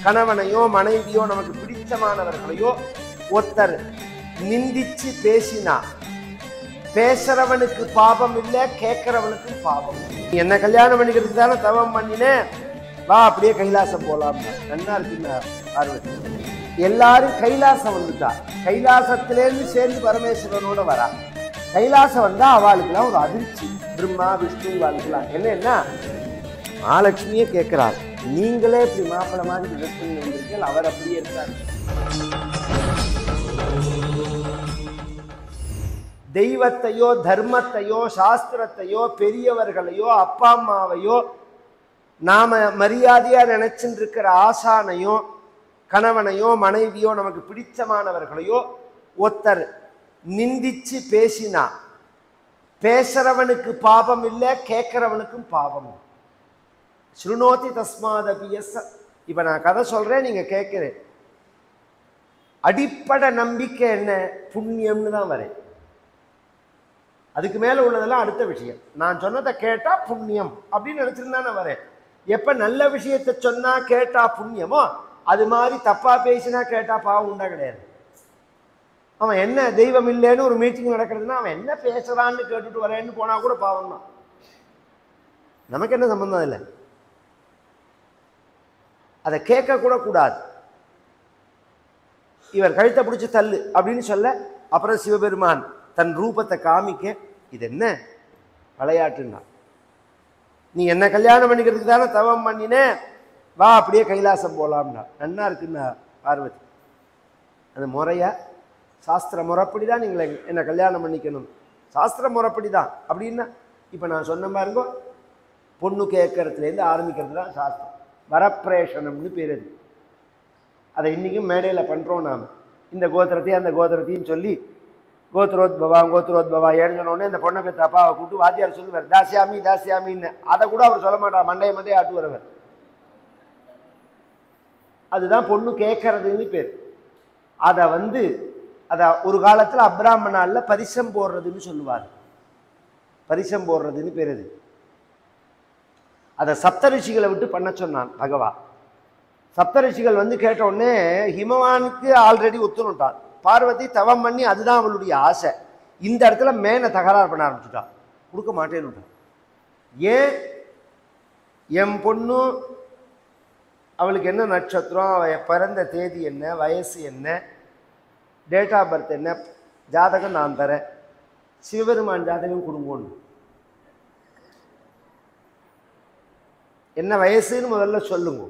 கணவனையோ மனைவியோ நமக்கு பிடித்தமானவர்களையோ ஒருத்தர் நிந்திச்சு பேசினா பேசுறவனுக்கு பாபம் இல்லை, கேட்கிறவனுக்கு பாபம். என்ன கல்யாணம் பண்ணிக்கிறதுக்கு தானே தவம் பண்ணினேன், வா அப்படியே கைலாசம் போலாம். நன்னா இருக்குங்க பார்வதி. எல்லாரும் கைலாசம் வந்துட்டா, கைலாசத்திலேருந்து சேர்ந்து பரமேஸ்வரனோட வரா. கைலாசம் வந்தா அவளுக்குலாம் ஒரு அதிர்ச்சி. பிரம்மா விஷ்ணு வாழ்க்கலாம் என்னன்னா மகாலட்சுமியே கேட்கிறார், நீங்களே இப்படி மாப்பிள்ளை மாதிரி ட்ரெஸ் பண்ணி வந்திருக்கீங்க, அவர் அப்படியே இருக்கார். தெய்வத்தையோ தர்மத்தையோ சாஸ்திரத்தையோ பெரியவர்களையோ அப்பா அம்மாவையோ நாம மரியாதையா நினைச்சுட்டு இருக்கிற ஆசானையோ கணவனையோ மனைவியோ நமக்கு பிடித்தமானவர்களையோ ஒருத்தர் நிந்திச்சு பேசினா பேசுறவனுக்கு பாபம் இல்லை, கேட்கிறவனுக்கும் பாபம். ஸ்ருணோதி தஸ்மாதபியஸ். இப்ப நான் கதை சொல்றேன், நீங்க கேட்கிறேன். அடிப்படை நம்பிக்கை என்ன? புண்ணியம்னு தான் வரேன். அதுக்கு மேல உள்ளதெல்லாம் அடுத்த விஷயம். நான் சொன்னதை கேட்டா புண்ணியம் அப்படின்னு நினைச்சிருந்தானே வரேன். எப்ப நல்ல விஷயத்தை சொன்னா கேட்டா புண்ணியமோ அது மாதிரி தப்பா பேசினா கேட்டா பாவம் உண்டா? கிடையாது. அவன் என்ன தெய்வம் இல்லைன்னு ஒரு மீட்டிங் நடக்கிறதுனா அவன் என்ன பேசுறான்னு கேட்டுட்டு வரேன்னு போனா கூட பாவம் தான். நமக்கு என்ன சம்பந்தம் இல்லை. அதை கேட்க கூட கூடாது. இவர் கழுத்தை பிடிச்சி தள்ளு அப்படின்னு சொல்ல, அப்புறம் சிவபெருமான் தன் ரூபத்தை காமிக்க, இது என்ன விளையாட்டுன்னா, நீ என்ன கல்யாணம் பண்ணிக்கிறதுக்கு தானே தவம் பண்ணினேன், வா அப்படியே கைலாசம் போலாம்னா. நன்னா இருக்குன்னா பார்வதி. அது முறையா சாஸ்திர முறைப்படி தான் நீங்கள் என்ன கல்யாணம் பண்ணிக்கணும், சாஸ்திர முறைப்படி தான். அப்படின்னா இப்போ நான் சொன்ன பாருங்க, பொண்ணு கேட்கறதுலேருந்து ஆரம்பிக்கிறது தான் சாஸ்திரம். வரப்பிரேஷனம்னு பேர். அது அதை இன்றைக்கும் மேடையில் பண்ணுறோம். நாம் இந்த கோத்திரத்தையும் அந்த கோத்திரத்தையும் சொல்லி கோத்திரோத்பவா ஏழுனோடனே இந்த பொண்ணை பேர் அப்பாவை கூப்பிட்டு வாத்தியார் சொல்லுவார், தாசியாமி தாசியாமின்னு. அதை கூட அவர் சொல்ல மாட்டார், மண்டையை ஆட்டுவார். அதுதான் பொண்ணு கேட்கறதுன்னு பேர். அதை ஒரு காலத்தில் அப்ராமணால பரிசம் போடுறதுன்னு சொல்லுவார். பரிசம் போடுறதுன்னு பேர். அது அதை சப்தரிஷிகளை விட்டு பண்ண சொன்னான் பகவான். சப்தரிஷிகள் கேட்ட உடனே ஹிமவானுக்கு ஆல்ரெடி ஒத்துணுட்டான். பார்வதி தவம் பண்ணி அதுதான் அவளுடைய ஆசை. இந்த இடத்துல மேனை தகராறு பண்ண ஆரம்பிச்சுட்டான், கொடுக்க மாட்டேன்னு. ஏன்? என் பொண்ணு அவளுக்கு என்ன நட்சத்திரம், அவள் பிறந்த தேதி என்ன, வயசு என்ன, டேட் ஆஃப் பர்த் என்ன, ஜாதகம் நான் தரேன், சிவபெருமான் ஜாதகம் கொடுங்கன்னு. என்ன வயசுன்னு முதல்ல சொல்லுங்க.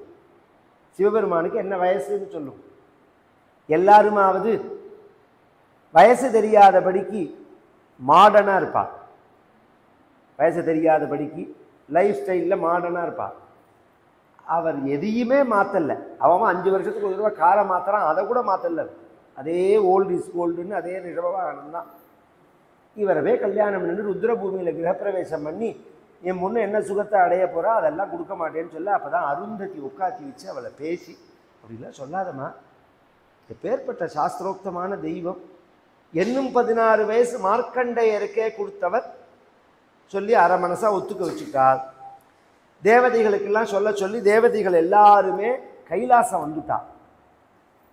சிவபெருமானுக்கு என்ன வயசுன்னு சொல்லுங்க. எல்லாருமாவது வயசு தெரியாதபடிக்கு மாடர்னாக இருப்பாள். வயசு தெரியாதபடிக்கு லைஃப் ஸ்டைலில் மாடர்னாக இருப்பாள். அவர் எதையுமே மாற்றலை. அவன் 5 வருஷத்துக்கு ஒரு தடவை காரை மாற்றுறான், அதை கூட மாற்றலை. அதே ஓல்டு இஸ் கோல்டுன்னு அதே ரிஷபவாகனம் தான். இவரவே கல்யாணம் பண்ணி ருத்ரபூமியில் கிரகப்பிரவேசம் பண்ணி என் முன்னே என்ன சுகத்தை அடைய போகிறா அதெல்லாம் கொடுக்க மாட்டேன்னு சொல்ல, அப்போ தான் அருந்ததி உட்காத்தி வச்சு அவளை பேசி, அப்படிலாம் சொல்லாதம்மா, எப்பேற்பட்ட சாஸ்திரோக்தமான தெய்வம், இன்னும் 16 வயசு மார்க்கண்டையருக்கே கொடுத்தவர் சொல்லி அரை மனசாக ஒத்துக்க வச்சுட்டார். தேவதைகளுக்கெல்லாம் சொல்ல சொல்லி தேவதைகள் எல்லாருமே கைலாசம் வந்துட்டா.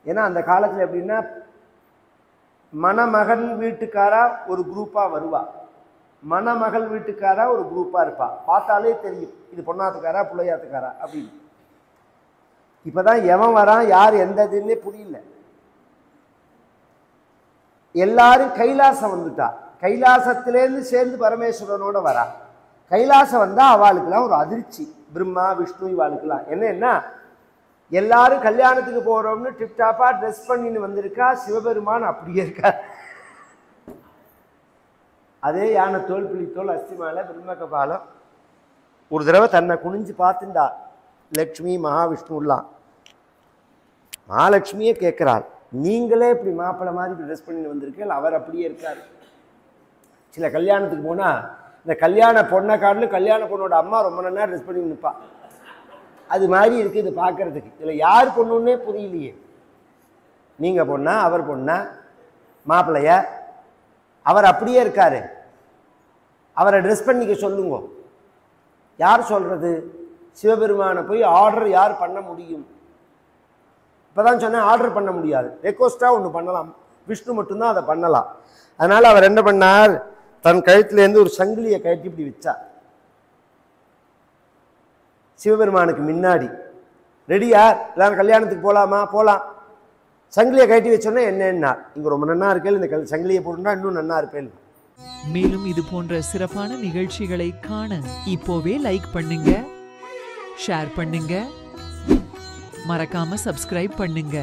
ஏன்னா அந்த காலத்தில் எப்படின்னா, மணமகன் வீட்டுக்காரா ஒரு குரூப்பாக வருவா, மணமகள் வீட்டுக்காரா ஒரு குரூப்பாக இருப்பா. பார்த்தாலே தெரியும் இது பொண்ணாத்துக்காரா பிள்ளையாத்துக்காரா அப்படின்னு. இப்போதான் எவன் வரான் யார் எந்த இதுன்னே புரியல. எல்லாரும் கைலாசம் வந்துட்டா. கைலாசத்திலேருந்து சேர்ந்து பரமேஸ்வரனோட வரா. கைலாசம் வந்தா அவளுக்குலாம் ஒரு அதிர்ச்சி. பிரம்மா விஷ்ணு இவாளுக்குலாம் என்னன்னா, எல்லாரும் கல்யாணத்துக்கு போறோம்னு டிப்டாப்பா ட்ரெஸ் பண்ணின்னு வந்திருக்கா, சிவபெருமான் அப்படியே இருக்கா. அதே யானை தோல் புலித்தோல் அஸ்திமால பிரம்ம கபாலம். ஒரு தடவை தன்னை குனிஞ்சு பார்த்துண்டா லக்ஷ்மி மகாவிஷ்ணுலாம். மகாலட்சுமியே கேட்கிறாள், நீங்களே இப்படி மாப்பிள்ளை மாதிரி ட்ரெஸ் பண்ணி வந்திருக்கீங்க, அவர் அப்படியே இருக்காரு. சில கல்யாணத்துக்கு போனால் இந்த கல்யாண பொண்ணை காட்டிலும் கல்யாண பொண்ணோட அம்மா ரொம்ப நல்லா ட்ரெஸ் பண்ணி நிற்பா. அது மாதிரி இருக்குது இது பார்க்கறதுக்கு. இதில் யார் பொண்ணுன்னே புரியலையே. நீங்கள் பொண்ணா அவர் பொண்ணா மாப்பிள்ளையா? அவர் அப்படியே இருக்காரு, அவரை ட்ரெஸ் பண்ணிக்க சொல்லுங்க. யார் சொல்கிறது? சிவபெருமானை போய் ஆர்டர் யார் பண்ண முடியும்? இப்போதான் சொன்னேன் ஆர்டர் பண்ண முடியாது, ரெக்வஸ்ட்டாக ஒன்று பண்ணலாம், விஷ்ணு மட்டும்தான் அதை பண்ணலாம். அதனால் அவர் என்ன பண்ணார், தன் கழுத்துலேருந்து ஒரு சங்கிலியை கட்டி இப்படி வச்சார் சிவபெருமானுக்கு முன்னாடி. ரெடியா எல்லாரும் கல்யாணத்துக்கு போகலாமா? போகலாம். சங்கிலியை கட்டி வச்சோன்னா என்னன்னா, இங்கே ரொம்ப நன்னா இருக்கேன், இந்த சங்கிலியை போட்டுனா இன்னும் நன்னா இருப்பேன். மேலும் இது போன்ற சிறப்பான நிகழ்ச்சிகளை காண இப்போவே லைக் பண்ணுங்க, ஷேர் பண்ணுங்க, மறக்காம சப்ஸ்கிரைப் பண்ணுங்க.